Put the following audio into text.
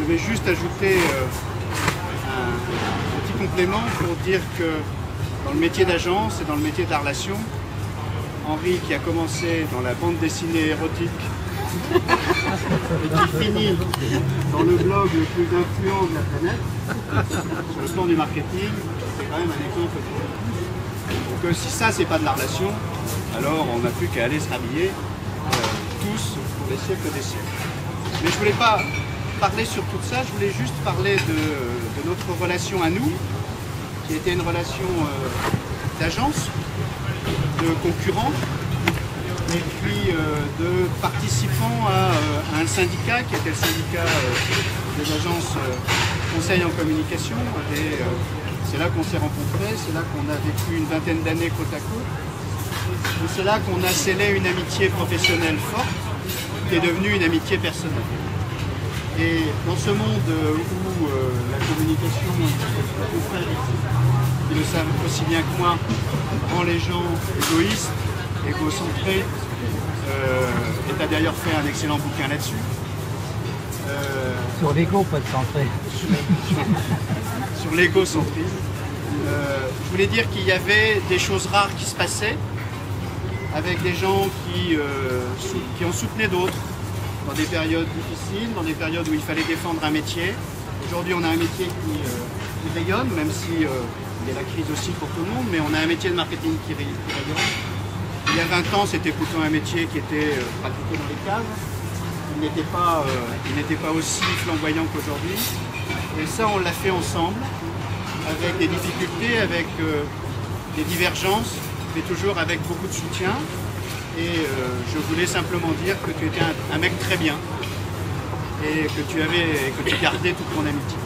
vais juste ajouter un petit complément pour dire que dans le métier d'agence et dans le métier de la relation, Henri, qui a commencé dans la bande dessinée érotique et qui finit dans le blog le plus influent de la planète, sur le plan du marketing, c'est quand même un exemple. Donc si ça, c'est pas de la relation, alors on n'a plus qu'à aller se rhabiller tous pour les siècles des siècles. Mais je voulais pas parler sur tout ça, je voulais juste parler de notre relation à nous, qui était une relation d'agence, de concurrents, et puis de participants à un syndicat qui était le syndicat des agences conseil en communication. Et c'est là qu'on s'est rencontrés, c'est là qu'on a vécu une vingtaine d'années côte à côte. Et c'est là qu'on a scellé une amitié professionnelle forte, qui est devenue une amitié personnelle. Et dans ce monde où la communication, ils le savent aussi bien que moi, rend les gens égoïstes, égocentrés, et tu as d'ailleurs fait un excellent bouquin là-dessus. Sur l'ego, pas de centré. Sur l'égocentrisme. Je voulais dire qu'il y avait des choses rares qui se passaient, avec des gens qui en soutenaient d'autres, dans des périodes difficiles, dans des périodes où il fallait défendre un métier. Aujourd'hui, on a un métier qui rayonne, même si il y a la crise aussi pour tout le monde, mais on a un métier de marketing qui rayonne. Il y a 20 ans, c'était plutôt un métier qui était pratiqué dans les caves. Il n'était pas aussi flamboyant qu'aujourd'hui. Et ça, on l'a fait ensemble, avec des difficultés, avec des divergences, mais toujours avec beaucoup de soutien. Et je voulais simplement dire que tu étais un mec très bien et que tu gardais toute ton amitié.